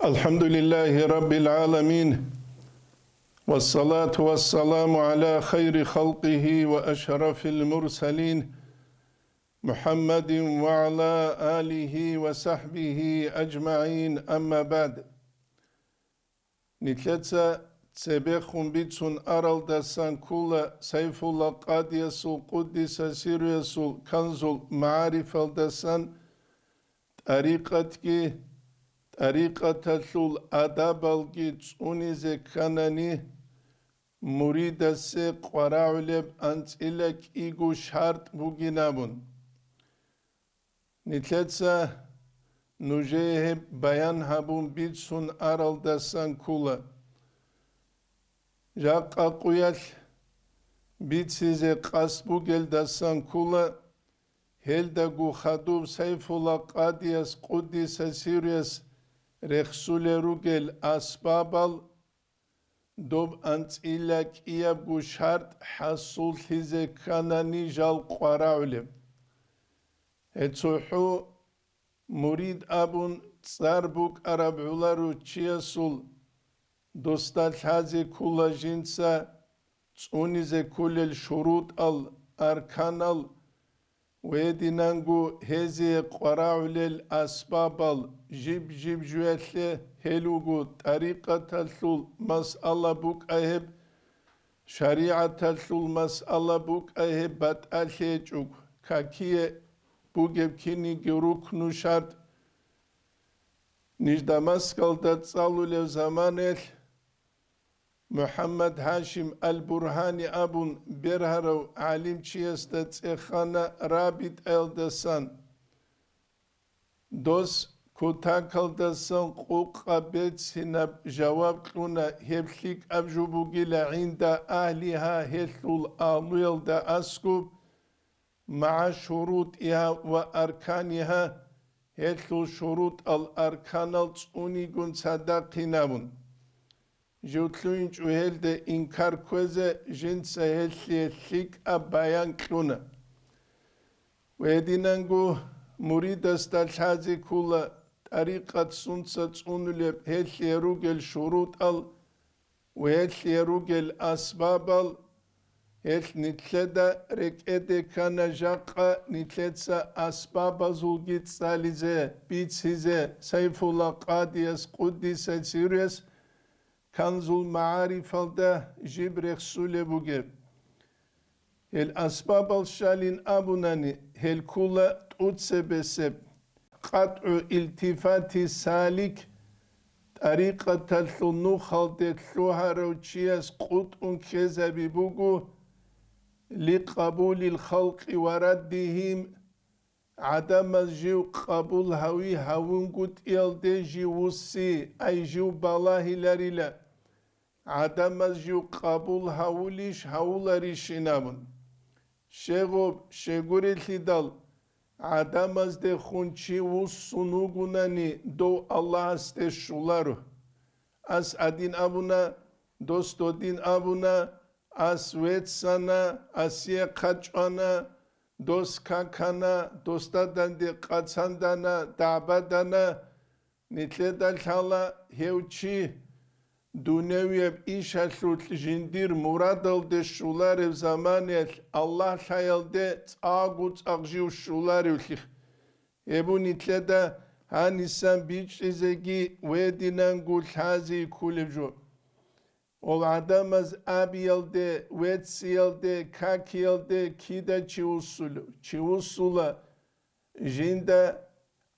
الحمد لله رب العالمين والصلاة والسلام على خير خلقه وأشرف المرسلين محمد وعلى آله وصحبه أجمعين أما بعد نتلتسا تسبخهم بيتسون أرال دسان كولا سيف الله قاديسو قدس سيريسو كنزل معارف الدسان طريقتك طريقة اللول أدابالجي تونيزي كاناني مريد سي قراولب أنت إلك إيغو شارت بوغينابون نتلتسا نجيه بيان هابون بيتسون أرال دسان كولا جاقا قويال بيتسيزي قاسبوغل دسان كولا هلدغو خدوب سيف الله قاديس قدس سيريس رخصول روگل اسبابال دوب انت ایلک ایابگو شرط حصول تیزه کانانی جال قراولم اتوحو مرید ابون تساربوك عربعولارو چیاسول دوستال حازي كولا جنسا تونيزي كل الشروط الأركان ويدينانغو هزي قراول الأسباب جيب جوالي هلوغو طريقة تلول مسألة بوك أهب شريعة تلول مسألة بوك أهب باتالهيجوك كاكيه بوغب كيني جروك نشارد نجدامسكال تتصالو زمانه محمد هاشم البرهاني أبون برهرو علم چيستت إخانا رابط الدسان دوس كتاكل دسان قوقا بيت سنب جواب قونا هبليك أبجوبوغيل عند أهلها هلول آلويل دا أسكوب مع شروطها وأركانها هلول شروط الأركان التصونيقون صدقينابون جوتلوين جوهل ده إنكار كوزة جنس هليك أبايان كلونا ويدينانغو مريد استالحازي كولا طريقة سنسة تسونلب هلي روغل شروط وهلي روغل أسباب هل نتلدا ركئده كان جاقا نتلتسا أسباب زوجيت ساليزة بيتسيزة سيف الله قاديس قدس سيريس كنزل معارف ده جيب رخصول بوغب الأسباب الشالين أبوناني هل كولا تقدس بسب قطع التفات سالك طريقة تلنو خلدت لوها روچيس قطع كذب بوغو لقبول الخلق وردهم عدم الجو قبول هوي هون قد يلدي جيوسي أي جو بالله لريلا عدم الجو قبول هوليش هولاريش نامن شغوب شغوري الهدال عدم از ده خونچي وصنوغوناني دو الله است شولارو از ادين ابونا دوستو دين ابونا از ويتسانا اسيه قاچانا دوست كاكانا دوستادان دي قاچاندانا دعبادانا نتلدال حالا هيوچي دونيويب إيشالوت جندير مرادل دي شولار زمانيل الله حيال دي تاغوت أغجيو شولار يلخ يبو نتلدا هانيسان بيش إزاقي ويدينانغو الحازي كولبجو والعدم از أبيال دي ويتسيال دي كاكيال دي كيدا چيوصولا جندا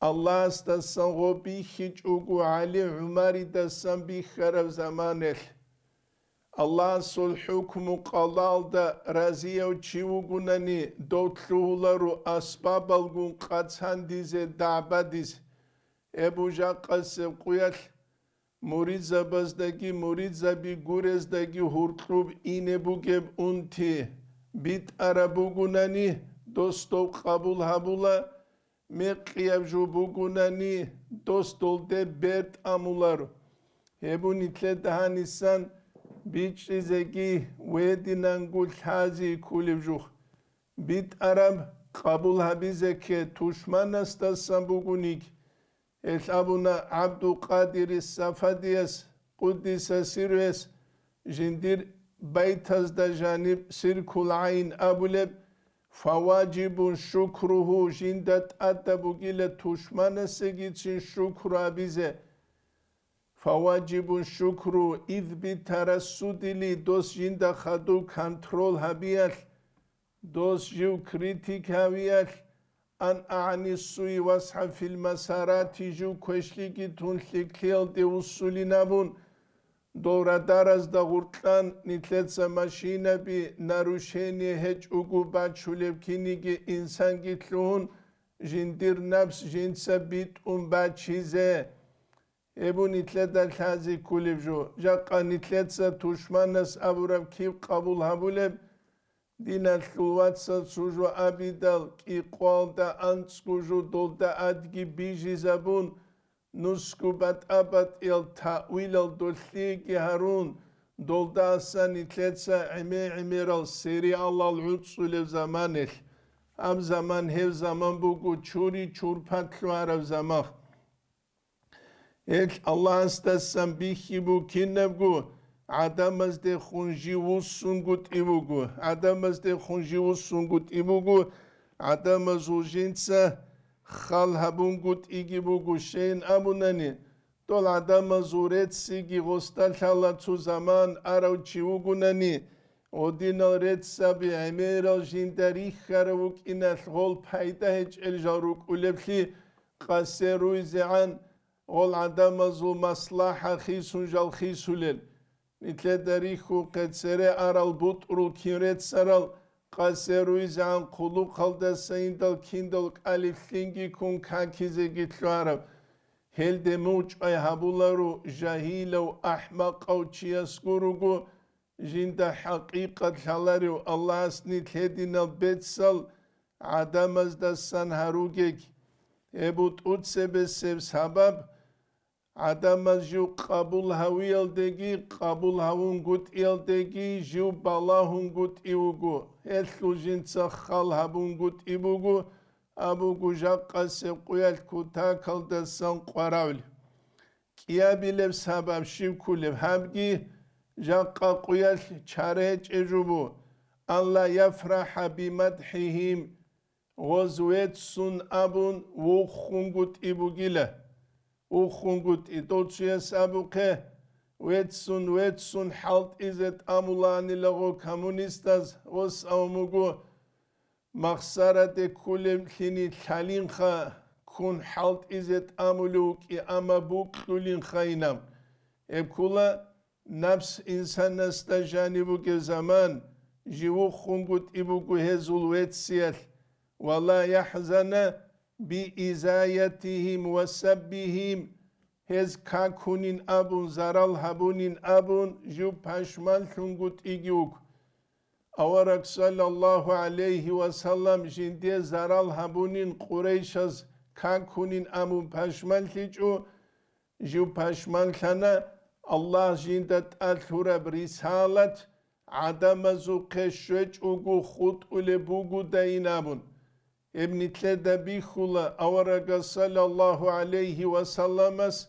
الله استسان غوبي خيج اوغو علي عماري دسان بي خرب زمانل الله سول حكم قلال دا رازيو چيوغوناني دوتلولارو اسباب الگون قاتسان ديزي دعبا ديز ابو جاقس قويل مريد زبازدگي مريد زبي گورزدگي هورتلوب إينه بوگب انتي بيت عربوغوناني دوستو قبول هبولا مقياب جو بوغوناني دوستول دي بيرت امولارو هبو نتلد هانيسان بيتش زكي ويدينانغول حازي كوليب جوخ بيت عرب قبول هبيزك توشمان استاسان بوغونيك Abuna Abdul Qadir Safadiyas Quddis Sirves Jindir Baytaz da janib Sirkul Ayn Abuleb Fawajibun Şukruhu Jindat Atabugile Tuşmanese gitsin şukra bize Fawajibun Şukru İzbi Tarassudili Dos Jinda Khadu Kontrol Habiyal Dos Jiv Kritik Habiyal An a'ni sui washa fil masarati ju kweşligi tunhlikel de usulinabun Dovradaraz da gurtlan nitletsa maşina bi narusheni heç ugu bachulevkinigi insan gitluhun jindir nafs jinsa bit bachize Ebu nitledal hazi kulivju Jaqqa nitletsa tuşmanas aburav kiv qabul habuleb Dinal luvatsa suju abidal ki qalda anskuju dolda adgi biji zabun nuskubat abat il ta'wil al dolthigi harun dolda asan itletsa imiral seri allal utsulev zamanel am zaman hev zaman bugu çuri çurpatlu arav zamah ek Allah astassan bihi bu kinnevgu Adamaz de khunjivu sungut imugu. Adamaz de khunjivu sungut imugu. Adamaz ujinsa khal habungut igibugu şeyin amunani. Dol adamaz uretsi gi gostal hala tu zaman arav chiugunani. Odinal retsa bi emiral jindari kharavuk inal gol payda hiç el jaruk ulebli qaseru zi'an gol adamaz u maslaha khisun jal khisulel. Nitledarihu qetsere aral butrul kinret saral qaseruizan qulu qalda sayindal kindal aliflingi kun kakize gitlarab helde muç ay habularu jahilu ahmaqaw chiaskurugu jinda haqiqat halaru Allah's nitledinal betsal adamaz da sanharugek ebut utsebe sev sabab Adamaz ju qabul haviyal degi, qabul havun gut il degi, ju balahun gut iugu. Etlu jinsa khal habun gut ibugu, abugu jaqqa sevquyal kuta kalda san qaravli. Kia bilev sabab şivkulev habgi, jaqqa quyal çare çejubu. Allah yafraha bimadhihim, gozvet sun abun vukhun gut ibugile. Ukhungut itoçya sabuke vetsun halt izet amulani lago komünistas os amugu maksarate kulem khini thalinha kun halt izet amulu ki amabuk tulin khaynam ekula nafs insanasta janibu ke zaman jivu khungut ibugu hezul vetsiyal wala yahzana bi izayetihim ve sebbihim hez kakunin abun zaral habunin abun ju paşman şungut igiuk avarak sallallahu aleyhi ve sellem jinde zaral habunin Qureyşaz kakunin amun paşman hicu ju paşman kana Allah jindat al-hurab risalat adamazu keşveç ugu khut ule bugu dayinabun Ebnitlede bihula avaraga sallallahu aleyhi ve sellemes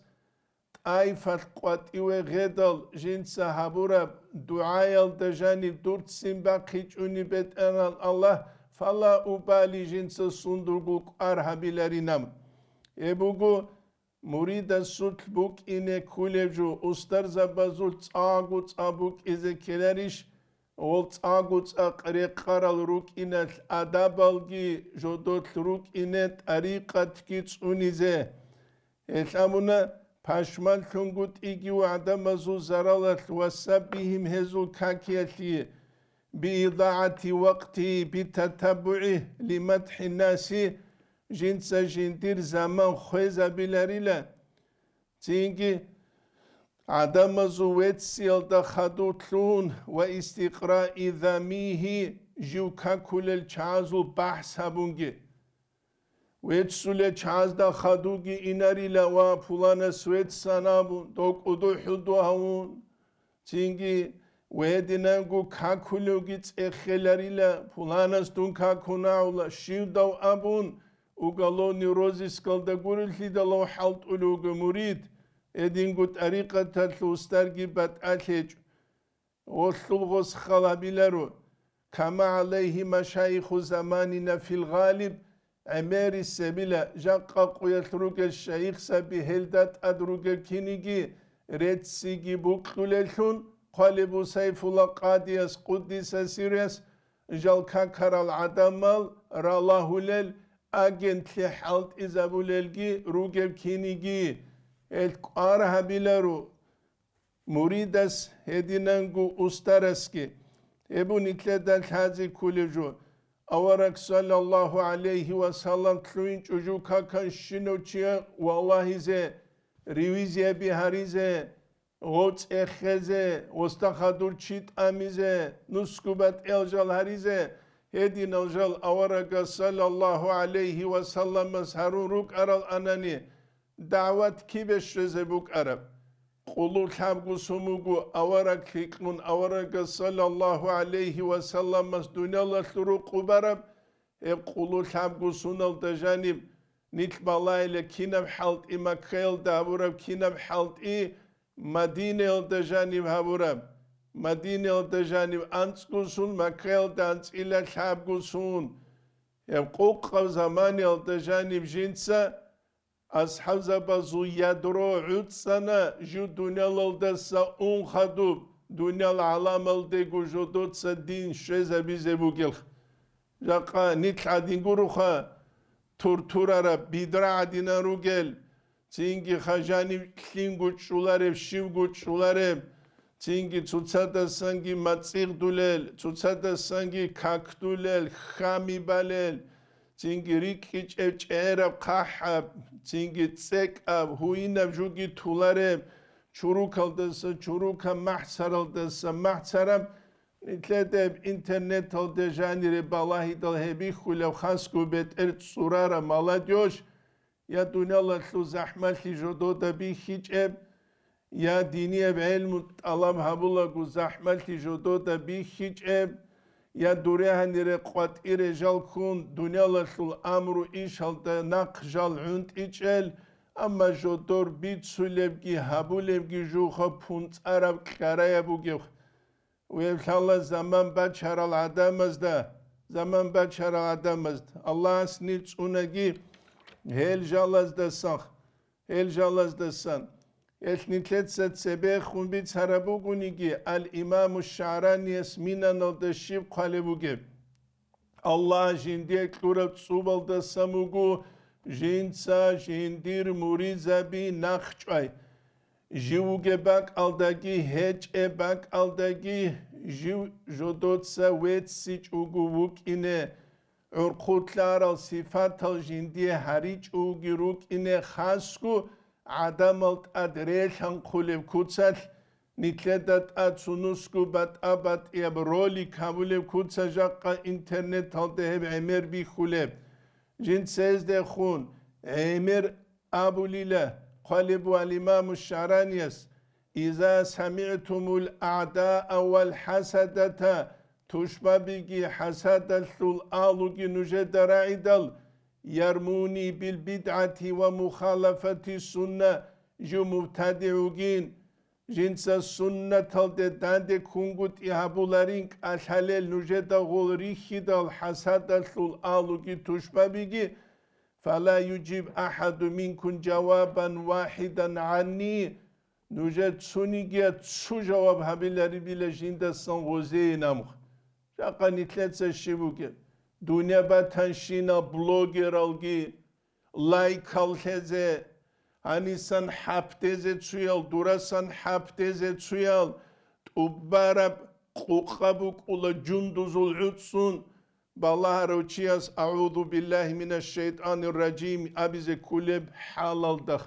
Ayfat qatiwe gedal jinsa habura duayal dejani durt simbak hiç unibet enal Allah fala ubali jinsa sundurguk arhabilerinam Ebugu murida sut buk ine kulevju ustar zabazul tsagu tsabuk izekeleriş Ol tsaguts aqre qaral ruk inet adabalgi jodot ruk inet ariqat kits unize Esamuna paşmal tungut igi ve adamazu zaralat ve sabbihim hezul kakiyati bi idaati vakti bi tatabbu'i li madhi nasi jinsa jindir zaman khwezabileriyle çünkü Adamazu vetsiyalda khadutlun ve istiqra'i zamihi jivkakulel çazul bahs habungi. Vetsule çazda khadugi inarila ve pulana svet sanabun dokudu huduhavun. Çünkü vedinangu kakulu gits ekhelarila pulanas dun kakunaula şivdav abun وقالوني روزيس قال دا قول لي دا لو حلت ألوغ مريد إدين قد أريقة تلوسترقي بات أليج وثلغوس خلابيلارو كما عليه مشايخ زماننا في الغالب عمير السبيلة جاقا قويتروغ الشيخ سبي هلدات أدروغ كينيجي ريتسيجي بوكتوليلون قالبو سيف الله قاديس قدس سيريس جال كاكار العدمال رالاهولل أجنت لحالت إزابوليلجي روغب كينيجي القارها بيلارو مريدس هدينانغو أسترسكي ابو نتلدال هذه كولجو أورك صلى الله عليه وسلم تلوين جوجوكا كان شنو تشيا والله زي ريويزيا بهاريزي غوت اخزي واستخدور تشيت اميزي نسكوبات الجال هاريزي هدي نوجال أورك صلى الله عليه وسلم مسهرون روك أرال أناني دعوت كي بشرزي بوك أرب قولو تابقو سموغو أورك هيكمون أورك صلى الله عليه وسلم مسدوني الله تروقو برب قولو تابقو سنال دجانب نيت بالايل كينب حالت إي مكيل دابورب كينب حالت إي مدينة دجانب هابورب مدينة دجانب أنسكو سن مكيل دانس إلا تابقو سن قوق زماني دجانب جنسا أصحاب زبازو يدرو عود سنة جو دنيا للدسا اون خدوب دنيا العالم الدقو جدود سدين شزا بيزي بوغيل جاقا نتلع دين قروخا تورتورارا بيدرا عدينا روغيل تينجي خجاني كلين شولارب شيو شولارب تينجي تسادا سانجي ماتسيغ دوليل تسادا سانجي كاك دوليل خامي باليل تينجي ريكيج ارب قاحب تينجي تسيك اب هوينب جوغي تولارب چوروك الدسا چوروك محسر الدسا محسرم نتلدب انترنت الدجاني ربالله دل هبي خلو خاسكو بيت ارت سورارا مالاديوش يا دنيا الله تلو زحمة جدو دبي خيج اب يا ديني بعلم طلب هبولا قو زحمة جدو دبي خيج اب يا دوريها نيري قوات إرجال كون دنيا لخل أمرو إيش هالدا نقجال عند إيجال أما جدور بيت سولبجي هبولبجي جوخا بونت عرب كرايا بوجيخ ويبخلا زمان بچر العدم ازدا زمان بچر العدم ازد الله سنيت اونجي هل جالز دسخ هل جالز دسان النتلت ست سبه خون بيت هربوغونيجي الإمام الشعراني اسمينا نلدشيب قالبوغي الله جندي كلورب صوبال دساموغو جنسا جندير مريزا بي نخچاي جيوغي باك الداغي هج باك الداغي جيو جودوتسا ويت سيچ اوغو ووك إنه عرقوتلار الصفات الجندي هريج اوغي روك إنه خاسكو عدملت أدريل هنقولب كوتسال نتلدت أتسونوسكو بات أبات إبرولي كابولب كوتسا جاقا إنترنت هالدهب عمر بي خولب جن سيزده خون عمر أبو ليلة قالبوا الإمام الشعرانيس إذا سمعتم الأعداء والحسدة تشبه بيجي حسدة الآلوغي نجد راعدل يرموني بالبدعة ومخالفة السنة جو مبتدعوغين جنس السنة تلددان دي كونغوت إهابولارينك الحلال نجد غولريخي دال حسد الآلوغي تشبه بيجي فلا يجيب أحد منكم جوابا واحدا عني نجد سنيجي تسو جواب هابيلاري بلا جند السنغوزي نامخ شاقا نتلت سشيبوكي دنيا باتنشينا بلوغر الگي لايك الهزه هنيسان حبتزه تسويال دوراسان حبتزه تسويال تبارب قوقبوك اولا جندوز العدسون بالله روچياس أعوذ بالله من الشيطان الرجيم أبيز كلب حلال دخ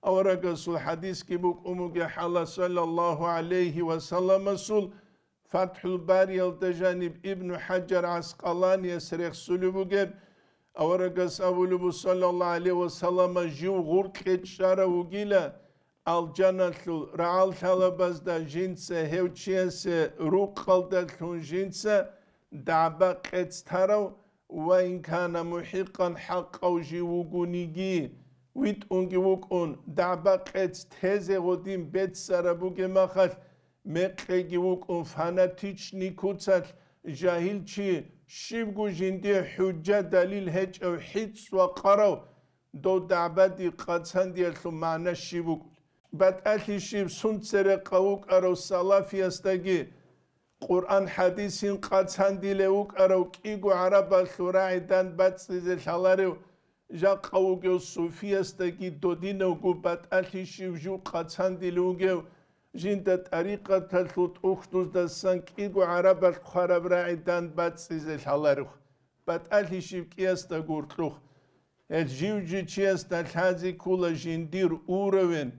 أورق سول حديث كبوك أموك حلال صلى الله عليه وسلم سول فتح الباري التجانب ابن حجر عسقلاني يسرق سلوبوغب أورقس أولوبو صلى الله عليه وسلم جو غرق اتشارة وغيلة الجنة رعال طلبازدا جنسة هوچيسة روق قلدتون جنسة دعبا قتستارو وإن كان محقا حقا جيوغونيجي ويت أونجي وكون دعبا قيت تهزي غدين بيت سربوغي مخل مقيجي وكون فاناتيش نيكوتسل جاهلشي شيبغو جندي حجة دليل هج أو حيث وقرو دو دعبا دي قدسان ديالتو معنى شيبوغ بات أهلي شيب سنتسر قوك أرو صلافي استاقي قرآن حديثين قدسان ديلوك أرو كيغو عربا ثراعي دان بات سيزي شالاريو جا قوغيو صوفي استاقي دو دينوغو بات أهلي شيب جو قدسان ديلوغيو جندا طريقة تلثوت أختوز دسان كيغو عربا خراب راعي دان بات سيزي شالاريو بات أهلي شيب كياستا غورتلوخ الجيوجي تشياستا الحازي كولا جندير أوروين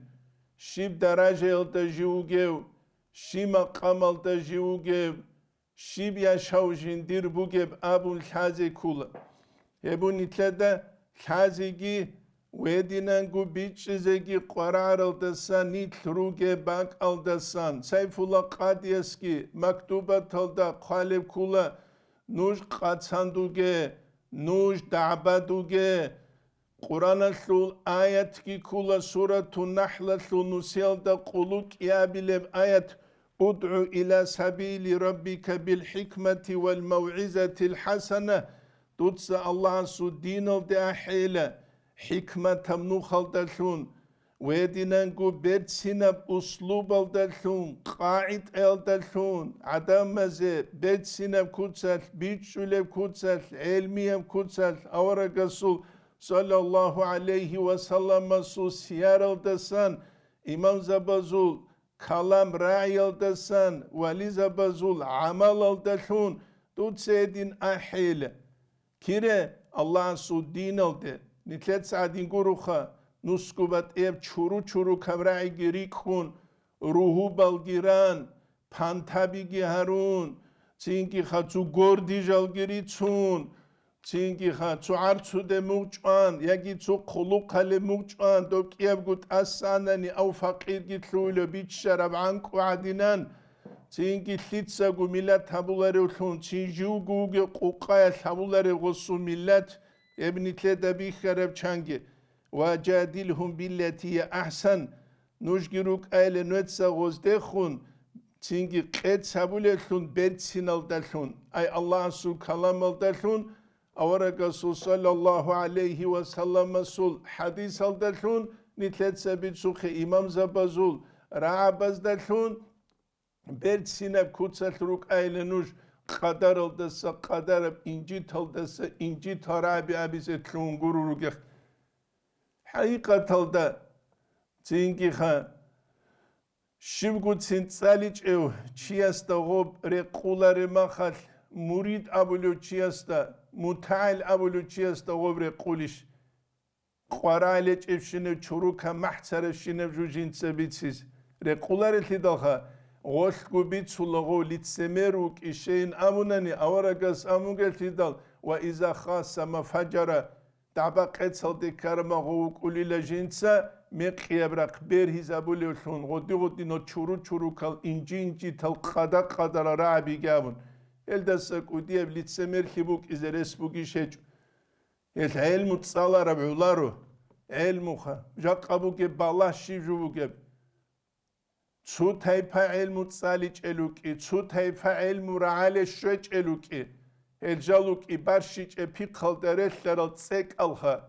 شيب دراجة يلتا جيوغيو شيما قمال تجيوغيب شيب يشاو جندير بوغيب أبو الحازي كولا يبو نتلدا حازيجي ويدينانغو بيتشيزيجي قرار الدسان نتلروغي باك الدسان سيف الله قاديسكي مكتوبة تلدا قالب كولا نوش قاتساندوغي نوش دعبادوغي قرآن الثول آيات كي كولا سورة النحل الثول نسيل دا قلوك يا بلب آيات ادعو إلى سبيل ربك بالحكمة والموعظة الحسنة تدسى الله سو دين الداحيلة حكمة تمنوخ الدلثون ويدينانكو بيرتسينب أسلوب الدلثون قاعد الدلثون عدم مزي بيرتسينب كوتسل بيتشولب كوتسل علميب كوتسل أورق السول صلى الله عليه وسلم سو سيار الدسان إمام زبازول كلام راعي الدسان ولي زبازول عمل الدلثون تود سيدين أحيل كيري الله سو دين الدي نتلت سعدين قروخا نسكوبت إيب چورو كبراعي گريكون روحو بالگيران پانتابي گهارون چينكي خاتو گوردي جالگيري چون چينكي خاتو عرچو دي موچوان يگي تو قلو قلي موچوان دو كيب قد أسانني أو فقير گتلولو بيچ شرب عنكو عدنان چينكي تلتساقو ملت هبولاري وثون چينجو قوغي قوقايا هبولاري غصو ملت ابن تلتا بيخرب چانگي وجادلهم بالتي أحسن نوشگروك أيل نوتسا غزدخون تينجي قيد سابولتون بيرتسين الدلون أي الله سو كلام الدلون أورق صلى الله عليه وسلم سول حديث الدلون نتلت سابت سوخ إمام زبازول رعبز دلون بيرتسين بكوتسل روك أيل نوش قدر الدسا قدر إنجي تلدسا إنجي ترابي أبيزة تلون قرو روكيخ حقيقة تلدا تينكي خا شبكو تساليج او چياستا غوب رقولار مخل مريد أبولو چياستا متعال أبولو چياستا غوب رقولش قرالج افشنو چروكا محتر افشنو جوجين تسابيتسيز رقولار تلداخا غوشكو بيتسولغو لتسميروك إشين أموناني أورغاس أمونغل تلدال وإذا خاص مفجر دعبا قيتسل دي كارما غوك أولي لجينسا ميقيا براق بير هزابولي وشون غدي نو چورو كال إنجي تل قدا رعبي جابون الدسك وديب لتسمير خيبوك إذا رسبوكي شيجو العلم تصالة ربعولارو علموخا جاق أبوكي بالله شيجوكي تسو تايبا علم تصالي چلوكي تسو تايبا علم رعالي شو چلوكي الجالوك إبارشيج إبي خالدرش لرال تسك ألخا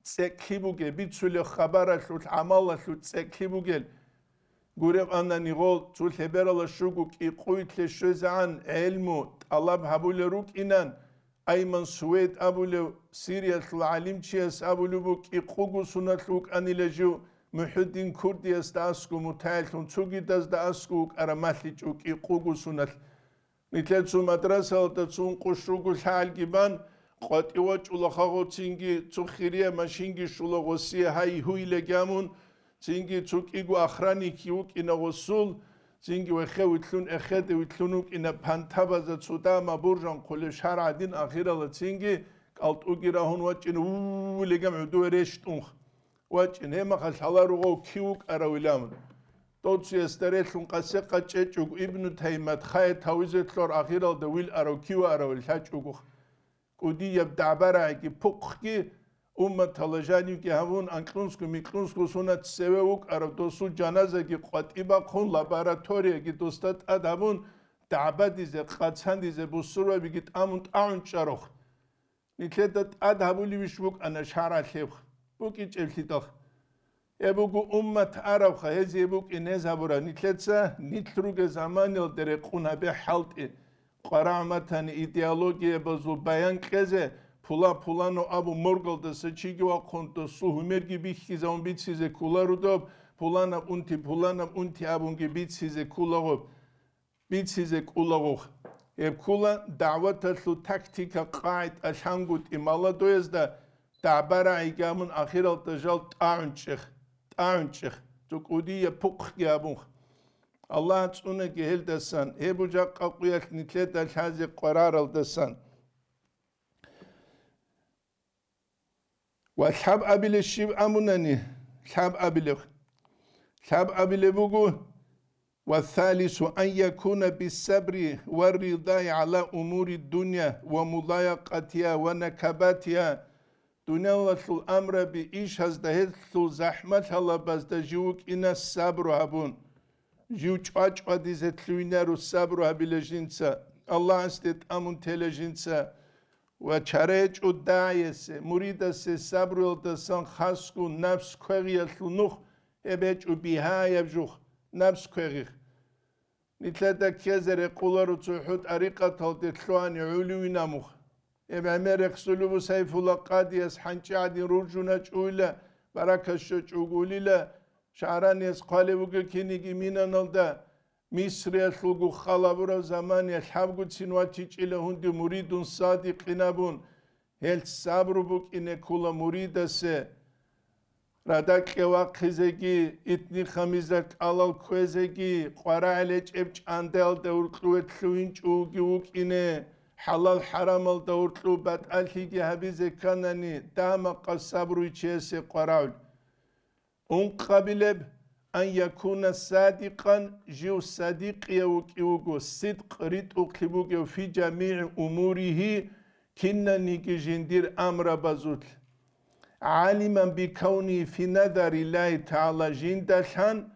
تسك هيبوغي بيتسولي خبارة شو العمالة شو تسك هيبوغي قريب أنا نقول تول هبرال شوكوك إقويت لشوزعان علمو طلب هبول روك إنان أيمن سويد أبولو سيريا العليم تشيس أبولو بوك إقوغو سنتلوك أني لجو محدين كردي استاسكو متعلتون تسوغي داز داسكوك أرماليجوك إقوغو سنتل نتلتسو مدرسة تسون قشروكو الحال جبان قد إيوات أولخاغو تينجي تخيريا ماشينجي شولغو سي هاي هوي لجامون تينجي توك إيغو أخراني كيوك إنا غسول تينجي وخي ويتلون أخيد ويتلونوك إنا بانتابازة تسوداما برجان قولي شارع دين أخيرا لتينجي قالت أوغيرا هون واجين ووو لجام عدو ريشتونخ واجين هما خال حلارو كيوك أراويلامون توتسي استريتلون قاسقة تشيجوك ابن تيمات خاية تاويزت لور أخيرا دويل أراو كيو أراويل شاجوكوخ კუდი ებდაბარაი ფუქი უმმა თალაჟანი კი ჰავუნ ანკლუნსკუ მიკლუნსკუ სუნათ სევეუკ არა დოსუ ჯანაზაგი ყვატიბა ხონ ლაბორატორია კი დოსტატ ადავუნ დაბადიზე ყაცანდიზე ბუსურები კი ტამუნ ტაუნჭაროხ ნიქედათ ადავული ვიშბუკ ანა შარალხევ ბუკი ჭელთიტახ ებუგუ უმმათ არავხა ეზი ებუკი ნეზაბურა ნიქეცა ნითრუგე ზამანელ დერე ყუნაბე ჰალტი ყარამათანი იდეოლოგია ბაზუ ბაიან ყეზე ფულანო აბუ მორგალდა საჩიგვა ხონტო სუჰმერგი ბიხიზა უმბიციზე კულარუდო ფულანა უნთი აბუნგი ბიციზე კულაღო ბიციზე კულაღო ებკულა დავათალუ ტაქტიკა ყაით აშანგუტ იმალადოეს და დაბარაი გამუნ ახირალტა ჟალ ტანჭიხ ზუკუდია ფუქი აბუნ Allah წუნე გელდასან ებუჯა ყაყუიათ ნითლედა ხაზი ყარარალდასან والحب أبيل الشيب أمونني حب أبيل بوجو والثالث أن يكون بالصبر والرضا على أمور الدنيا ومضايقتها ونكباتها دنيا الأمر بإيش هزدهت زحمة الله بس دجوك إن الصبر هبون جوج أديزت لوينار الصبر هبيل جنسا الله استت أمون تلجنسا وچارج ودایس مریدس صبر ولدسان خاسکو نفس کویل نوخ ابچ و بیهای بجوخ نفس کویل نیتلدا کیزر قولارو تحت عریقت هات تلوان علوی نموخ اب امرق سلوب سیف الله قادیس حنچادی روجونا چویله برکش چوگولیله شعرانیس قالبوگه کنیگی مینانالده مصر خلقو خالبرا زمان الحبگو تسینواتی چیله هندی مریدون صادق نبون هل صبر بک اینه کولا مرید سه ردک واقعزگی اتنی خمیزک آلال کوزگی قرالج ابچ اندل دور قوت خوینچ اوگی وک اینه حلال حرامل دور قو بد الهیگی حبیز کننی دامق صبروی چیسه قرال اون قبیلب أن يكون صادقا جو صديق يوكيوغو صدق ريت أقلبوغو في جميع أموره كنا نيجي جندير أمر بزوت عالما بكوني في نظر الله تعالى جندلحان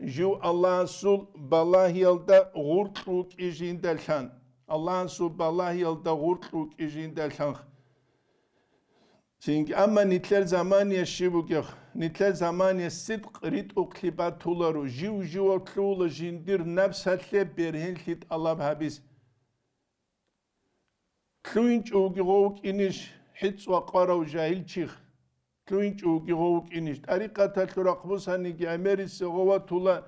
جو الله سول بالله يلدا غورتلوك جندلحان الله سول بالله يلدا غورتلوك جندلحان Çünkü ama nitler zamaniye şibugih, nitler zamaniye sidq rit uqlibat tularu, jiv otlula jindir nefsatle berhenlit alab habis. Tluinç ugirovuk iniş, hits ve qarav jahil çih. Tluinç ugirovuk iniş. Tarikata tluraqbus hanigi amerisi gova tula,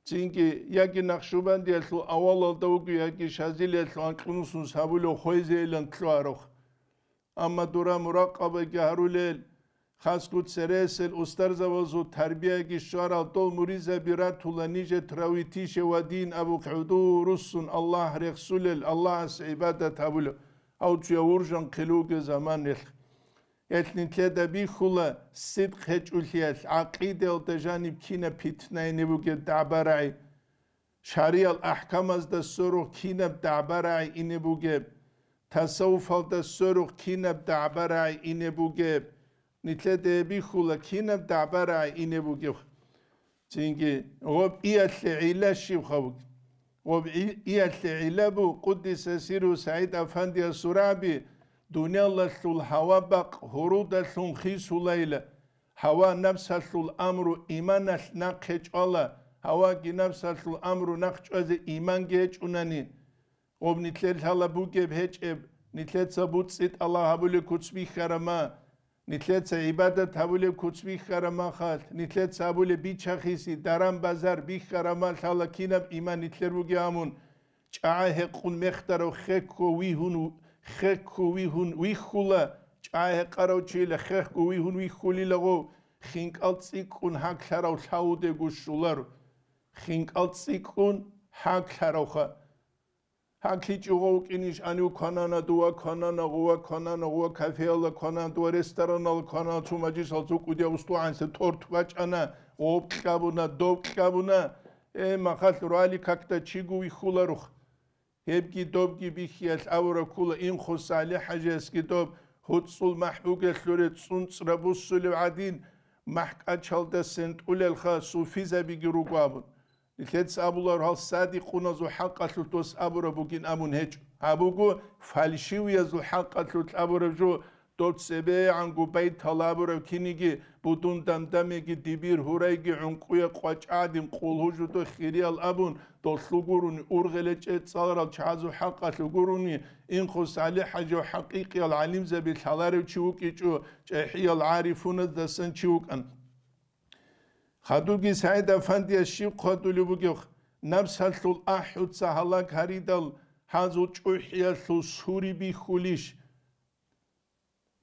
çünkü yaki Nakşubandi yatlu avalda ugu yaki şazil yatlu anqnusun sabulo khoyze ilan tluaroq. Ama dura muraqaba gahrulel خاصكوت سرسل استرزوزو تربيه گشوار دول مريزه براتولا نيجه تراويتيش ودين ابو حضور رسن الله رسول الله عبادت ابو او تشورجن قلوق زمان اتنين كده بيخولا صدق هجوليات عقيده وتجانب كينا بيتنين بوك دعبرعي شريع الاحكام از دسورو كينا دعبرعي ان بوك تصوف دسورو كينا دعبرعي ان بوك نتلده بيخولا كينا دعبرعي ان بوك çünkü غوب إيال عيلا شيخوك غوب إيال عيلا بو قدس سيرو سعيد أفندي السرابي دنيا الله ثل هوا بق هرود ثم خيس ليلة هوا نفس ثل أمر إيمان نقش الله هوا نفس ثل أمر نقش از إيمان جيج أناني غوب نتلد هلا بوجب هج نتلد سبوت سيد الله هبولي كتسبي خرما نتلت عبادت هبول کتبی خرما خال نتلت سابول بیچخیسی درام بازار بی خرما خالا کینب ایمان نتلر بگی آمون چاه قون مختر و خکو ویهون ویخولا چاه قرو چیل خکو ویهون ویخولی لغو خینک التسی کن حق خراو شاوده گوشولر خینک التسی کن حق خراو خا Hakik yok iniş anu kanana dua kanana gova kanana gova kafeala kanana dua restoran al kanana çumacı salçuk udiya ustu anse tort baç ana op kabuna dop kabuna mahal rali kakta çigu ihularuk هبكي دوبكي بيخيال أورا كولا إنخو صالح جاس كدوب هتصل محبوك الثورة صنص ربوس العدين محك أجهل دا سنت أولي الخا صوفيزا بيجرو قابن لكتس أبو الله رهال صادقون زو حقا تلتوس أبو ربوكين أمون هج أبوكو فالشيوية زو حقا تلت أبو رجو دوت سبي عنقو بيت هلابو ربكينيجي بدون دمدميجي ديبير هوريجي عنقوية قواج عادم قولهو جدو خيريال أبون دوت لغوروني أورغلج اتسالرال چازو حقا لغوروني إنخوص علي حاجو حقيقي العليم زبي الحلارو چوكي چو چاحي العارفون الدسن چوك أن خدوغي سعيد أفندي الشيق خدولي بوغيوخ نفس هلتو الأحد سهلاك هريدال هازو چوحي هلتو سوري بي خوليش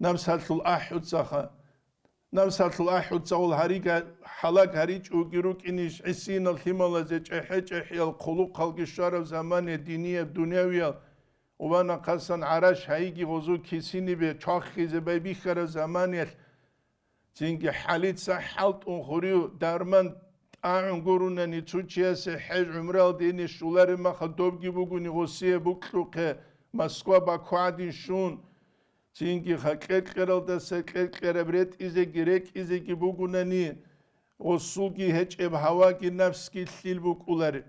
نفس هلتو الأحد سخا نفس هلتو الأحد سهول هريقا حلاك هريج وغيروك إنيش عسين الهمالا زي چحي القلوق خلق الشارف زمان دينية دنيوية وانا قصان عراش هايجي غزو كيسيني بي چاخي زباي بيخر زمانيل زنگي حاليت سحالت انخوريو درمان آعن قرونا نتوچيا سحج عمرال ديني شولار ما خدوبگي بوغوني غسيه بوكلوكه مسكوا باكوادين شون زنگي خاكت قرال دسا كت قربرت إزي گريك إزي گي بوغونا ني غسوگي هج اب هواگي نفسكي تليل بوكولاري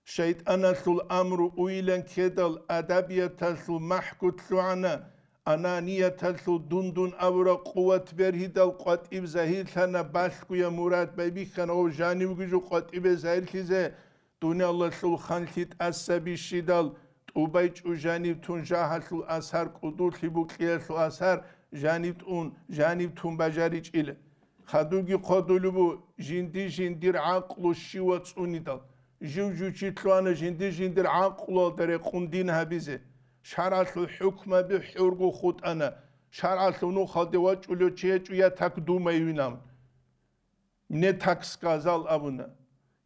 شيطان ثل أمر ويلن كدل أدبية ثل محكوت ثعنا أنانية ثل دندن أورا قوة برهدل قد إبزاهيل ثنا باشكو يا مراد بيبي كان أو جانب جو قد إبزاهيل كذا دنيا الله ثل خانثيت أسبي شدال وبيج وجانب تون جاهل ثل أسهر قدول ثبوك ثل أسهر جانب تون بجاريج إلى خدوجي قدولبو جندير عقل الشيوات أونيدال جوجوشي تلوانا جندير عقل دري قندينها بيزي شرعت الحكمة بحرقو خود أنا شرعت نو خدواج ولو تشيج ويا تكدوما يوينام نه تاكس قازال أبونا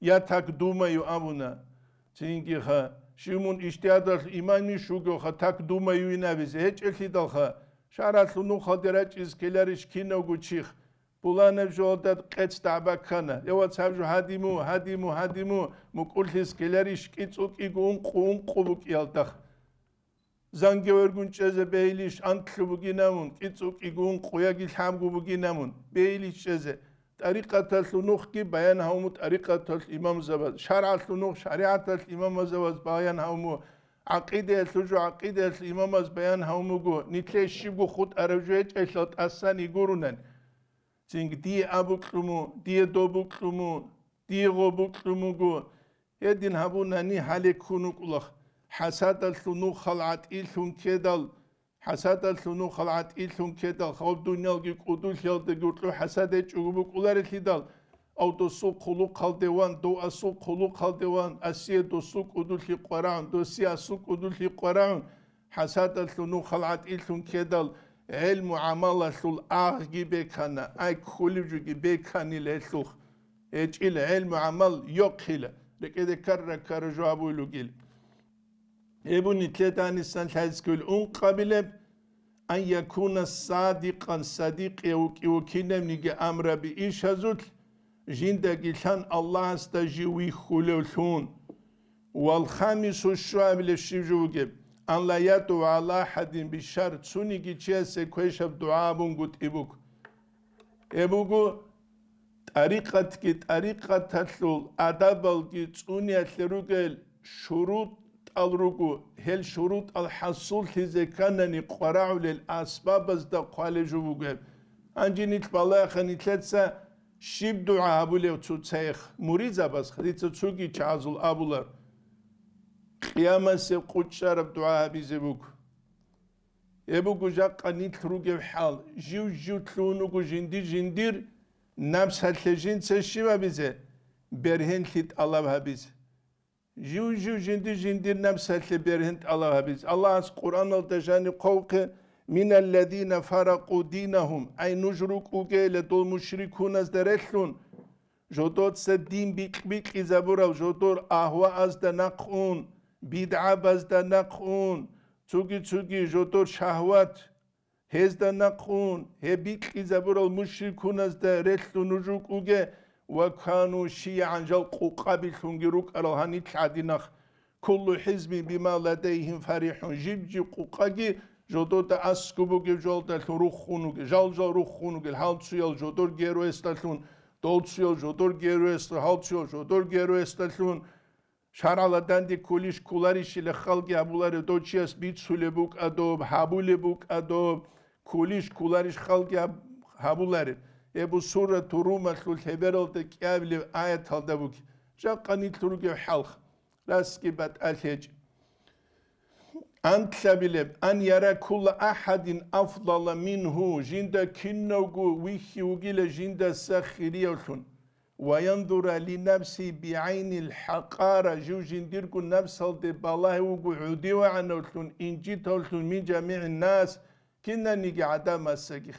يا تكدوما يو أبونا تينكي خا شيمون اشتياد الإيمان شوغو خا تكدوما يوينا بيزي هيج الهي دل خا شرعت نو خدراج إزكيلارش كينوغو تشيخ بولانه جودت قص تابکانه یوات سبجو هدیمو مکولتیس کلاریش کیتوک ایگون قوبک یالتخ زنگی ورگون چیزه بیلیش انتلو بگینمون کیتوک ایگون قویاگی همگو بگینمون بیلیش چیزه طریقت النوخ کی بیان همو طریقت الامام زباد شرعت النوخ شریعت الامام زباد بیان همو عقیده الامام از بیان همو گو نیتلشی بو خود ارجویت اشلات اسانی گورونن زنگ دی ابوکلمو دی دوبوکلمو دی غوبوکلمو گو یدین هبو نانی حالی کنوک الله حسد الثنو خلعت ایلون کدال حسد الثنو خلعت ایلون کدال خواب دنیا گی قدول یالده گرتلو حسد چوبوک اولار لیدال او دوسو قلو قلدوان دو اسو قلو قلدوان اسیه دوسو قدول لی قرآن دوسی اسو قدول لی قرآن حسد الثنو خلعت ایلون کدال علم عمل ثل آغی بکنه ای خولی جوگی بکنی لثوخ اجیل علم عمل یقیله لکه کر جوابو لگیل ابو نتلتانی سن تذکر اون قبله ان یکون صادق وکینم نگه امر بی ایش هزود جندگی لن الله است جوی خلوثون والخامس الشعب للشجوجه أن لا يدعو على أحد بشر تسوني جيتشي كويشف دعاء بونغوت إبوغو طريقة تسلول أدابل جيتسوني أتلروغل شروط الرغو هل شروط الحصول تزكانني قرعو للأسباب ازدا قوالي جوغل أنجي نتبالا خنيتلتسا شيب دعاء أبوليو تسوتسيخ مريزا بس خديتسا تسوغي چازول أبولار قيامة سيقود شارب دعاء بيزبوك يبوكو جاقا نتروغي بحال جو تلونوكو جندير نفس هالتجين سيشيما بيزي برهن تلت الله بيزي جو جندير نفس هالتل برهن الله بيزي الله عز قرآن التجاني قوق من الذين فرقوا دينهم أي نجركو جيل دول مشركون از درخلون جودور سدين بيك إزابورا جودور أهواء از دنقون بدعة بزدا نقون تسوغي جودور شهوات هزدا نقون هبيك إزابور المشركون ازدا رتلو نجوك وكانوا شيعا جل قابل تنجروك أرهاني تلعدينخ كل حزب بما لديهم فرحون جيب قوقاجي جودوتا اسكوبوغي جولتا روخونوغي جالجا روخونوغي هالتسيال جودور جيرو استالون دولتسيال جودور جيرو است هالتسيال جودور جيرو استالون شارالادان دي كوليش كولاريشي لخالجي ابولاري دوتشياس بيتسوليبوك ادوب هابوليبوك ادوب كوليش كولاريش خالجي هابولاري ابو سورة روما خلول هبرال دي كيابلي آيات هالدابوك جاقاني تلوغي حلخ راسكي بات الهج أنت لبلب أن يرى كل أحد أفضل منه جندا كنوغو ويخي وغيل جندا ساخريوثن وينظر لنفسي بعين الحقارة جو جنديركو نفس هالدي بالله وغو عديو عنوثن إنجيت هالثن من جميع الناس كنا نيجي عدام الساقخ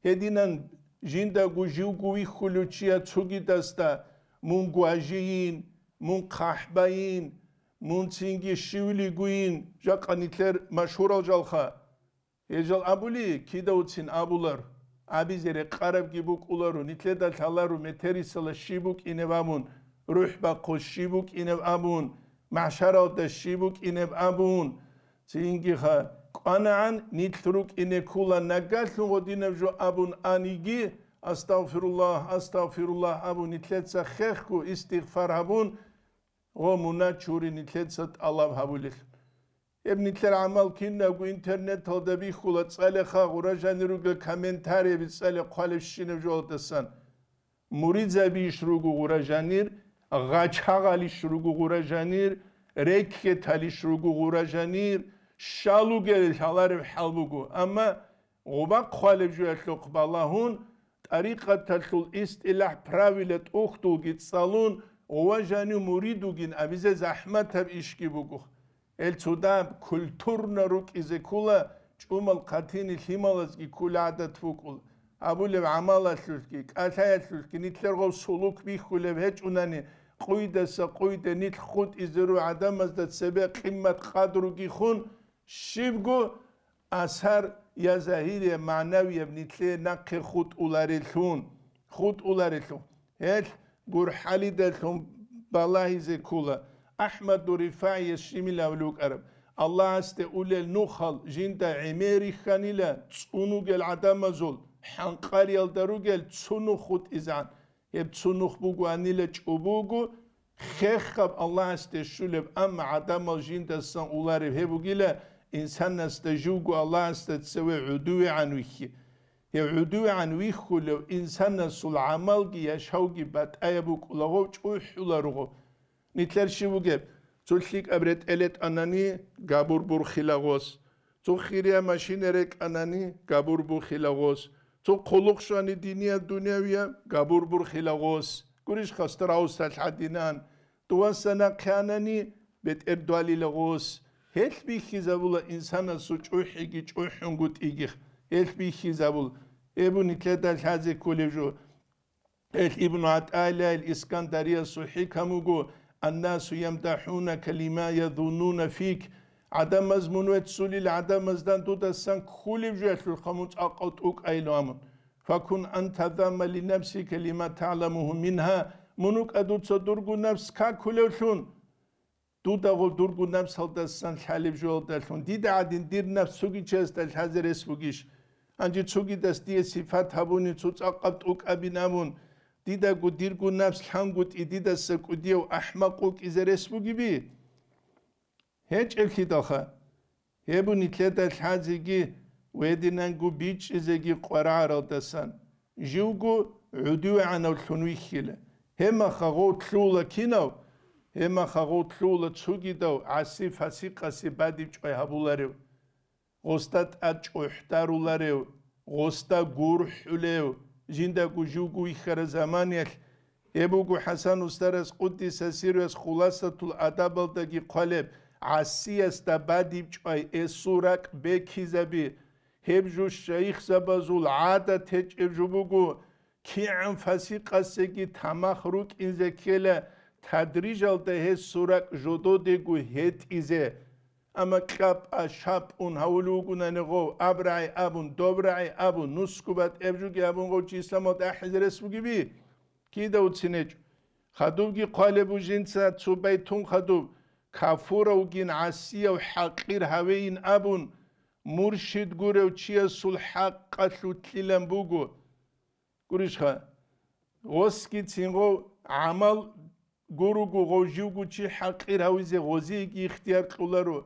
هدينا جندا جو ويخو لوچيا تسوغي داستا من غواجين من قحبين من تنجي شيولي قوين جاقانيتلر مشهور الجالخا يجال أبولي كيدا وتسين أبولار أبي زيري قرب جيبوك أولارو نتلدا تلارو متريسل الشيبوك إنب أبون روح باقو الشيبوك إنب أبون معشرات دا الشيبوك إنب أبون تنجي خا قانعان نتلروك إنه كولا نقاتلو ودينب جو أبون آنيجي أستغفر الله أبون نتلتسا خيخكو استغفار أبون ومنا تشوري نتلتسات الله هابوليل ابن تلر عمل كنا و انترنت هذا بيخولت سالخا ورجاني روغ كومنتاري بسال قالب شينو جولتسان مريد زبيش روغ ورجانير غاچاغاليش روغ ورجانير ركتاليش روغ ورجانير شالوغل حالار حالبوغو اما غوبا قالب جواتلو قبالهون طريقه تلتل استلاح правилет اوختو гитсалун وجاني مريدوغين أبيز زحمة إشكي بوغو التوداب كولتورنا روك إذا كولا جمل قاتين الهيمالازكي كل عادة فوقول أبو لب عمالة للكي كاتاية للكي نتلرغو سلوك بيخولي بهج أناني قويدة نتل خود إزرو عدم أزداد سبق قمة قادرو خون شبغو أسهر يا زهيري معنوية بنتلي نقي خود أولاريلون هل قر حاليدتهم بالله زكولا أحمد رفاعي الشميل أولوك أرب الله استقول النخل جندا عميري خانيلا تسونوغ العدم زول حنقاري الدروغل تسونو خود إزان يب تسونوخ بوغو أنيلا چوبوغو خيخب الله استشولب أم عدم جندا سان أولارب هبوغيلا إنسان استجوغو الله استتسوي عدوي عنوكي يعدو عن ويخو لو إنسان سول عملجي يشوجي بات أيبوك لغوش وحولارغو نتلر شبوجب تلخيك أبرت إلت أناني قابور برخلاغوس تو خيريا ماشينرك أناني قابور برخلاغوس تو قلقشاني دينيا الدنيوية قابور برخلاغوس قريش خستراوس تلحدينان تواسنا كاناني بيت إردوالي لغوس هل بيخي زبولا إنسان سوچ وحيجي چوحنغوت إيجيخ هل بيخي زبول ابن كذا الحازي كوليجو ابن عطايلة الإسكندرية صحيح كموجو الناس يمدحونك لما يظنون فيك عدم مزمون وتسولي العدم مزدان تودا سان كوليجو الخموت أقوتوك أيلوامن فكن أنت ذم لنفسك لما تعلمه منها منوك أدو تصدرغو نفس كاكوليشون تودا غول درغو نفس هلدا سان حالب جوال دالون ديدا عدين دير نفس سوغي چيز دال حازر اسبوغيش أنجي تسوقي دستي صفات هبوني تسوق أقبتوك أبينامون ديدا قو ديرقو نفس حنقوت إديدا سكوديو أحمقوك إذا رسبوكي بي هيج إلكي دخا هبوني تلتا الحازيكي ويدينانقو بيج إذاكي قرع رادسان جيوكو عدو عنو الحنوي خيلة هما خغو تلولا كينو هما خغو تلولا تسوقي دو عسي فاسي قاسي بادي بجوي هبولاريو غوستات أجوحتارولاريو غوستا غورحوليو جندا جوجو يخر زمانيل يبوغو حسن استرس قدس سيرس خلاصة الأدب دقي قلب عسيس تبادي بجوي السورك بكيزبي هبجو الشيخ زبازول عادة تجيب جبوغو كي عن فاسيقا سيكي تمخروك إنزكيلا تدريج الده السورك جدو ديگو هيت إزي أما كاب أشاب أون هولوغونا نغو أبرعي أبون دوبرعي أبون نسكوبات أبجوغي أبون غو جيسلامات أحزر اسموغي بي كي داود سينيج خدوغي قالبو جنسا تسوباي تون خدوب كافورا وجين عسية وحقير هوين أبون مرشد غوري وشيا سول حق تليلن بوغو غوريشخا غوسكي تينغو عمل غوروغو غوجيوغو چي حقير هويزي غوزيكي اختيار قولارو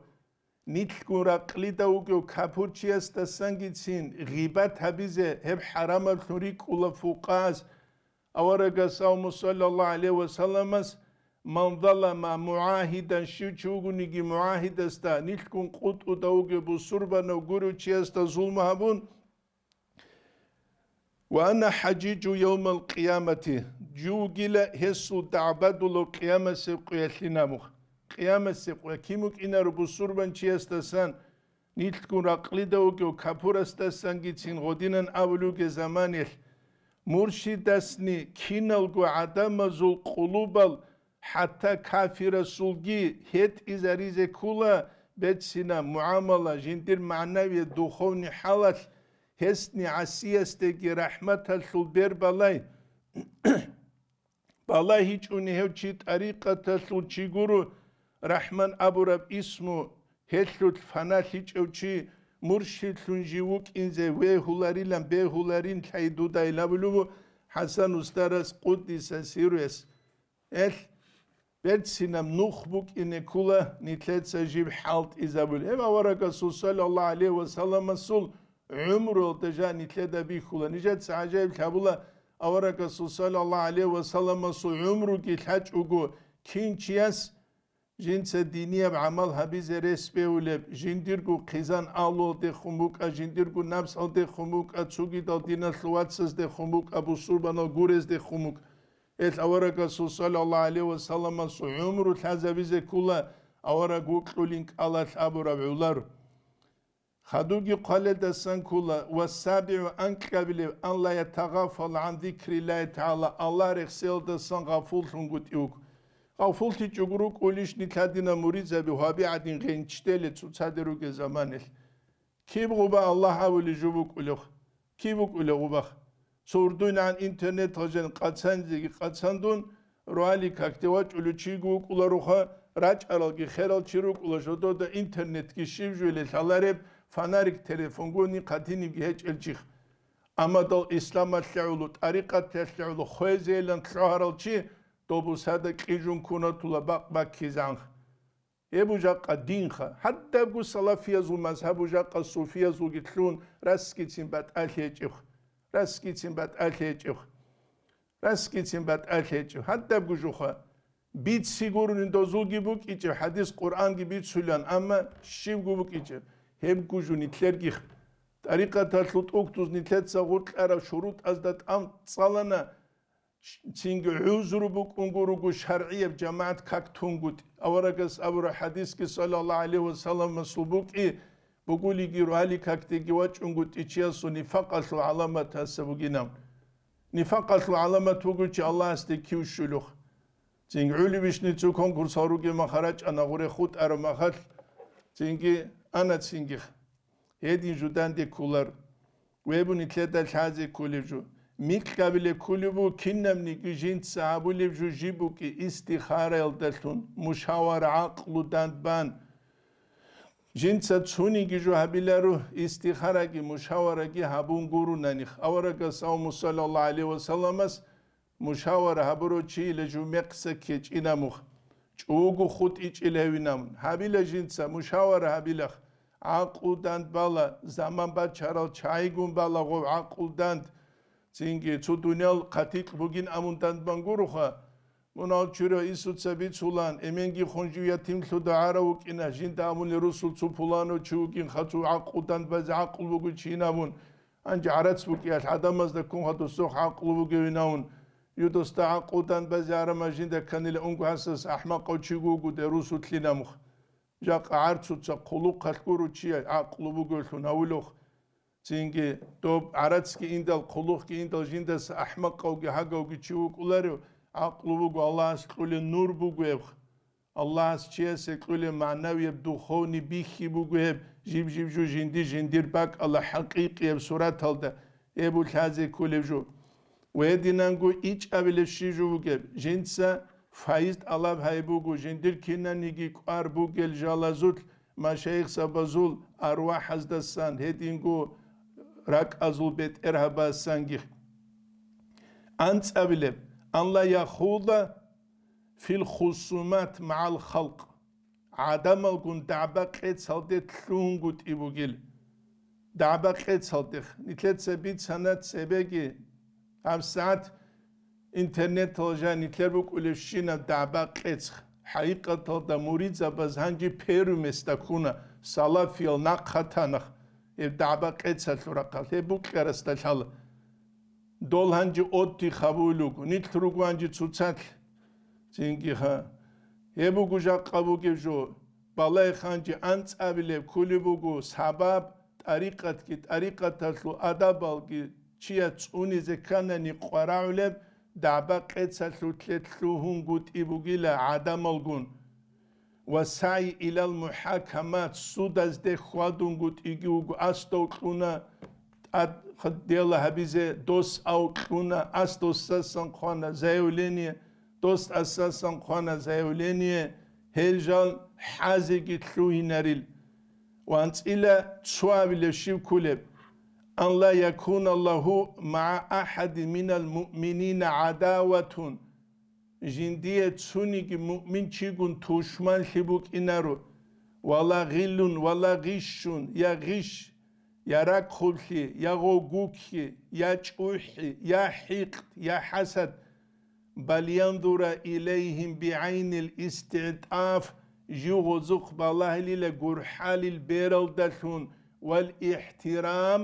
نيتلكو راقليدا وغو كافور چياس تسانگي تين غيبات هبيزي هب حرام الثوري قولا فوقاز أورغا ساومو صلى الله عليه وسلم من ظلم معاهدا شوچوغو نيجي معاهدا ستا نيتلكون قوتو داوغو بسربا نوغورو چياس تا ظلم هبون وأنا حجيج يوم القيامة جوجلا هسو دعبدو لو قيامة سيقويا لناموخ قيامة سيقويا كيموك إنا ربو سربان چيستسان نيتلكون راقليدا وكو كابورستسان جيتسين غودينان أولوك زمانيل مرشدسني كينالغو عدم زول قلوبال حتى كافر سولجي هت إزاريزي كولا بتسينا معاملة جندير معنوية دخوني حالات هسني عسيستي رحمة الثلبير بالاي بالاي هيج هو چي طريقة تسل چي گورو رحمن أبو رب اسمو هتلو الفنال هيج او چي مرشد لنجيوك إنزي ويهولاري لن بيهولارين تايدو دايلابلو حسن استرس قدس سيروس بيرتسينام نخبوك إني كولا نتلت سجيب حالت إزابل إما ورقة صلى الله عليه وسلم صل عمره تجا نتلت بيخولا نجد سعجائب كابولا أورقة صلى الله عليه وسلم صل عمره كيتحاج أقو كين چياس جنس دينية بعمل هبيز رسبه ولب جنديرگو قيزان آلو دي خموك جنديرگو نفس آل دي خموك تسوغي دال دينا ثلواتسز دي خموك أبو سربانا غورز دي خموك أورقة صلى الله عليه وسلم عمره تحزبيزي كولا أورقو قلنك الله أبو ربعولار خدوغي قال دسان كولا والسابع أنك قبل أن لا يتغافل عن ذكر الله تعالى الله رخصيل دسان غفول تنقود يوك غفول تيجوغروك أوليش نتادينا مريزة بوهابي عدين غين تشتالي تسادروك زمانه كيف غبا الله أولي جوبوك أولوخ كيفوك أولوخ سوردون عن انترنت هجن قاتساندون روالي كاكتواج أولو چيگوك أولاروخا راج أرالگي خيرال چيروك أولاشودو دا انترنت كي شيفجويلي تالاريب فاناريك تليفونگوني قاتيني بيهج الچيخ أما دال إسلام تلعولو طريقة تلعولو خوزيلان تلعوهرال چي دوبو سادا قيجون كونا تولا باق كيزانخ يبو جاقا دينخا حتى بقو صلافية زو مذهبو جاقا صوفية زو جتلون راسكي تنبات أليجيخ راسكيتين بات أليجيخ راسكيتين بات أليجيخ حتى بجوخا بيت سيغورن دوزوغي بوك إيجي حديث قرآن جي بيت سولان أما شيبغو بوك إيجي هم كوجو نتلرجيخ طريقة تلوت أكتوز نتلت سغوت أرى شروط أزدت أم تصالنا تينغ عوزرو بوك أنغوروغو شرعية بجماعة كاكتونغوت أورغس أبو حديث كي صلى الله عليه وسلم مسلوبوك إيه بقولي جيرو هالي كاكتيجي واج انقط إيشياسو نفاق أصل علامة هسبوجينام نفاق أصل علامة توقول شيء الله استكيو شلوخ تين علي بيشني تكون كورساروجي ما خرج أنا غوري خود أرو ما خل تينجي أنا تينجي هدي جودان دي كولر ويبوني تلاتة الحازي كوليجو ميك قبل كوليبو كنم نيجي جنت صعبو ليجو جيبو كي استخارة يلدلتون مشاور عقل داندبان جنسا تسوني جيجو هبيلارو استخارة مشاورة هبون غورو نانيخ أورغا ساومو صلى الله عليه وسلم مشاورة هبرو چي لجو مقسا كيج إناموخ چوغو خود إيج إلهوي نامون هبيلا جنسا مشاورة هبيلخ عقل داند بالا زمان باد چارال چايگون بالا غو عقل داند زينجي تو دنيال قتيق بوغين أمون داند بانگوروخا منال چورا إيسو تسابيت سولان إمينجي خونجويا تيمتلو دعارا وكينا جين دامون لرسول تسوبولانو چوغين خطو عقل داند باز عقل بوغو چينامون أنج عراتس بوكي الحدام ازدا كون خطو سوخ عقل بوغو ينامون يدوستا عقل داند باز عرما جين دا كانيل أنگو حساس أحمق أو چيغوغو دا رسول تليناموخ جاق عرتسو تسا قلوق خلقورو چيا عقل بوغو لون أولوخ زينجي دوب عراتسكي إندال قلوق كي إندال جين دا أحمق أو حقا چيغوغ أولاريو عقل بوغو الله اسقولي نور بوغو يبخ الله اسچيس اسقولي معنوي بدخوني بيخي بوغو يب جيب جو جندير باك الله حقيقي يب صورت هالدا يبو الحازي كولي جو ويدي نانگو إيج أبلشي جو بوغو يب جنسا فايست الله هاي بوجو جندر كنا نيجي قار بوجل جالازول مشايخ سبازول أرواح حزدسان هدينجو راك أزول بيت إرهبا سانجيخ أنت أبلب أن لا يخوض في الخصومات مع الخلق عدم الجن دعبك صدق لونجوت إبوجيل دعبك صدق نتلت سبيت سنة سبعة أم ساعات إنترنت تلجان نتلبك ولشينا دعبك حقيقة تلدا مريض زبزهنجي بيرو مستكونا صلاة في النقطانخ دعبك سلورقال هبوك كرستشال دول هنجي أوتي خبولوك نتلروك هنجي تسوتسات زينجيها هبوكو جاق قبوكي جو بالله خانجي أنت أبليب كولي بوكو سبب طريقة تلو أدابالكي چيا تسوني زكانا نقراولب دعبق تلو تلتلو هنگوت إبوغيلا عدم الگون وسعي إلى المحاكمات سوداز دي خوادونگوت إيجوغو أستوكونا خديلا هبيزي دوس أوكونا أستوسسان خوانا زيولينيه دوست أساساً خوانا زيولينيه هيرجال حازيكي تلوهي ناريل وانت إلا تسواب لشيو كولب أن لا يكون الله مع أحد من المؤمنين عداوة جندية تسونيك مؤمن تشيكون توشمان شبوك إنارو ولا غل ولا غش يا غش يا راكخلخي يا غوغوكي يا تشوحي يا حقد يا حسد بل ينظر إليهم بعين الاستعطاف جوغزوخ بالله للا قرحال البيرل دالون والاحترام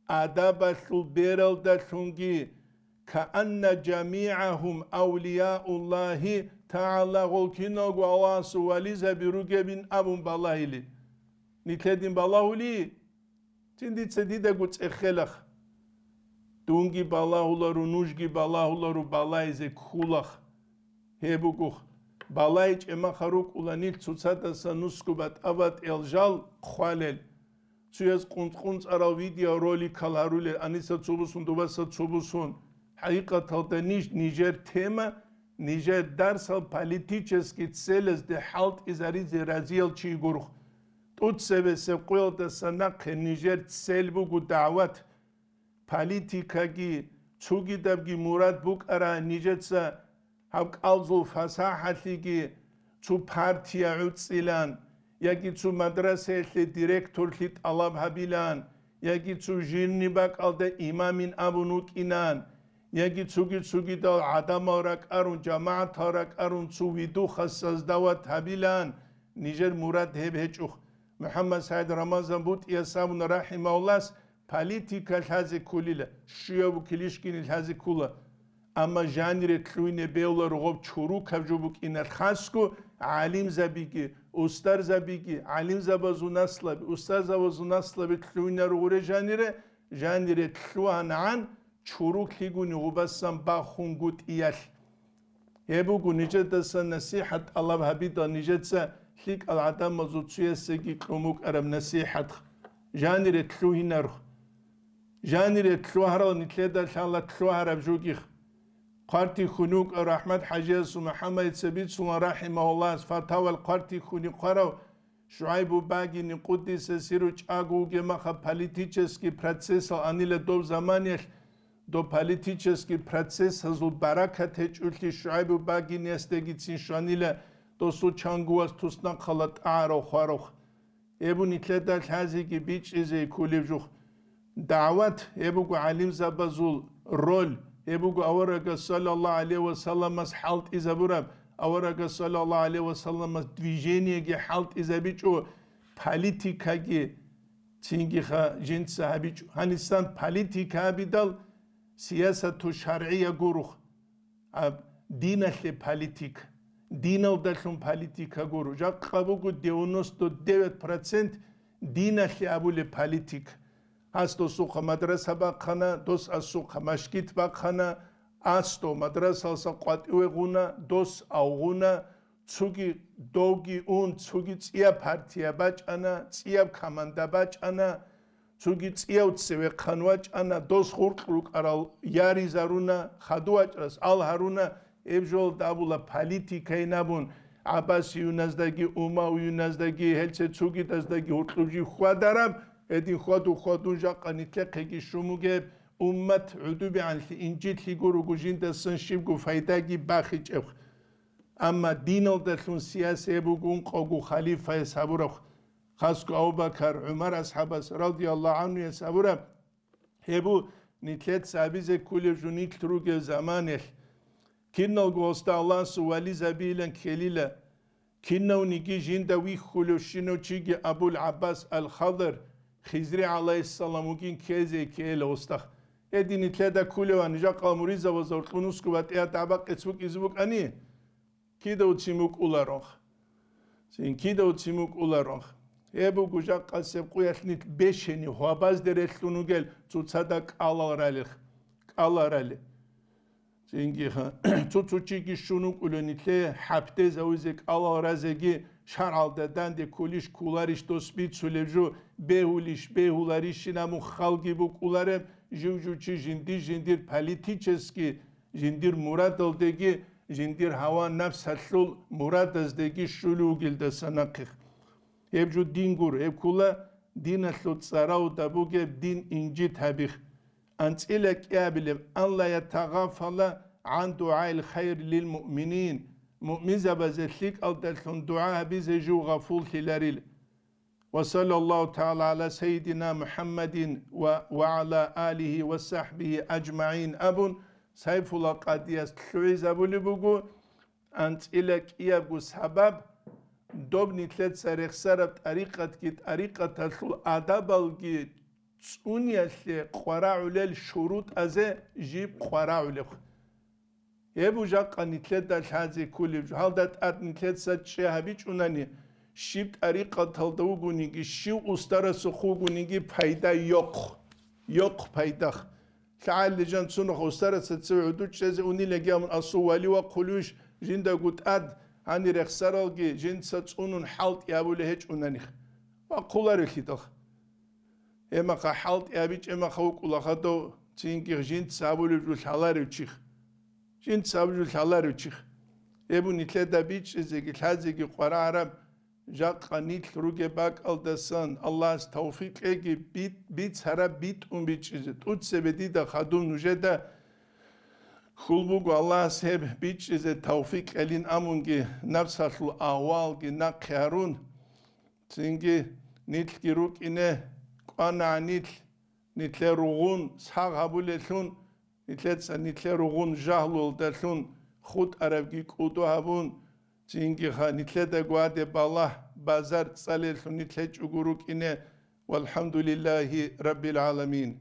أدب البيرل دالونجي كأن جميعهم أولياء الله تعالى غلقنا وعواس وليزا بروجبين أبو بالله لي نتلدين بالله لي تندي تسديدا قلت إخلخ دونجي بالله نوجي بالله بالله كولخ هبوغوخ بالله اما خروق ولانيل تسوتساتا سنوسكوبات أبات إلجال خوالل سويز قنص أرى فيديو رولي كالهارولي أنيسا تسوبسون دوباسا تسوبسون حقيقة تلتنيش نيجر تيما نيجر درسال политический целес де халт изаризе разиел чигурх тут себе се قويل دساناق نيجر تسيل بوغو دعوات политикаги цугидабги мурад бук ара нижеца хаб алзу фасахатиги цу партия уцилан яги цу мадрасехли директорлит алаб хабилан яги цу жирнибак алда имамин абунук инан яги цуги дал адамарак арун жамаатарак арун цу виду хассаздават хабилан нижер мурад хебечух محمد سعد رمضان بود يسامون رحمه الله политика الهازي كوليلا شيوب كليشكين الهازي كولا أما جانر تلوين بيولا رغب چورو كفجوبك إن الخاسكو عالم زبيكي أستار زبيكي عالم زبازو نسلب أستار زبازو نسلب تلوين رغور جانر تلوان عن چورو كليگوني غباسان باخونگوت إيال يبوغو نجدسا نصيحة الله بحبيدا نجدسا ليك العدم مزوتسوية سيكي كلوموك أرم نصيحة جانر تلوين رغ جانر تلوهرا نتلدا شالا تلوهرا بجوكيخ قارتي خنوك رحمت حجيز محمد سبيت سوى رحمه الله فتاوى القارتي خوني قراو شعيب باقي نقدس سيرو چاقو جمخا политический процесс аниле до заманьях до политический процесс хазу баракат хечулти шуайбу баги нестегицин шаниле до су чангуас тусна халат аро харох ебу нитледа хазиги бич изе кулевжух دعوت يبقى علم زبازول رول يبقى أورجا صلى الله عليه وسلم حالت إذا برب أورجا صلى الله عليه وسلم движение جي حالت إذا بيجو политика جي تيجي خا جنس هبيجو هنستان политика بدل سياسة شرعية جروخ دين اللي политик دين ودلهم политика جرو جاك قبوجو 99% دين اللي أبو لpolitik أستو سوق مدرسة بقنا دوس أسوق مشكيت بقنا أستو مدرسة سقط يغونا دوس أوغونا تسوغي دوغي أون تسوغي تسيا بارتيا باج أنا تسيا كماندا باج أنا تسوغي تسيا وتسوي قنواج أنا دوس خورق روك أرال ياري زارونا خدواج رس آل هارونا ებჟოლ დაბულა პოლიტიკა ინაბუნ აბასი უნაზდაგი უმა უნაზდაგი ჰელცეცუგიტაზდაგი ურტლუჯი ხვადარამ ედი ხვადუ ჟაყანითლე ყეგი შუმუგე ummat udubi anli injil guru gujinda sanshibgu faydagi baxichev amma dinoldatlun siyasi bugun qogu khalifa sabura khasku Abubakar Umar ashabas radiyallahu anhu sabura hebu nitlet sabize kulevjunit truge zamanel kinnal gosta Allah suwali zabilen kelila kinnaw nigi jinda wi khulushino chigi Abul Abbas al-Khadr Khizri alayhi salamugin keze kele ostaq Edini tleda kulevan jaqa muriza vazortlunus kuvat ya tabak etsvuk izvuk ani kida utsimuk ularoch sin kida utsimuk ularoch ebu gujaqa sepquyatnit besheni hwabaz deretlunugel tsutsada qalarali singi tsutsuchigi shunuk ulenitle hapte zavizek qalarazegi şaraldadan de kulish kularish dosbit sulevju behularish namu khalgibuk ularem Juvjuchi jindir politicheski jindir muradoldegi jindir hava nafs hatlul muradazdegi shulu gilda sanaqih ebju dingur ebkula din atlut sarau dabuge din inci tabih antsile kyabilev Allah yatagafala an duail hayr lil mu'minin mu'min zabazetlik aldatlun dua bize ju gaful hilaril وصلى الله تعالى على سيدنا محمد وعلى آله وصحبه أجمعين أبون سيف الله قديس تلويز أبو لبوغو أنت إلك إيابو سبب دوبني تلت سريخ سرب طريقة تلو أدابالغي تسوني أسلي قراء لل شروط أزي جيب قراء لل يبو جاقا نتلت دال حازي كولي هل دات أت نتلت سات شهبيج أناني Şibt ariqa taldavugunigi şiv ustara suxugunigi payda yok payda Şaallijan sunuq ustara satsuudu çeze unile gamun asuvali ve quluş jinda gut ad hani rexsaralgi jind satsunun halt yabule hiç unanih ve qular khidaq ema qa halt yabiç ema xawq ulaqado çingi jind sabulu jul halar uçix jind sabulu halar uçix ebu nitleda biç ezegi hazegi qara arab Jaqanit ruge bak aldasan Allah's tawfiq egi bit sara bit biçizet ut sebedi da khadun nujeda khulbugu Allah's heb biçizet tawfiq elin amungi nafsatlu ahwal gi naqharun singi nit giruk ine qananit nitlerugun saghabulethun nitlerugun jahlul dalun khud arabgi qudu habun Cingi nitleda guade ballah bazar tsalel nitle çuguruk ine velhamdülillahi rabbil alamin.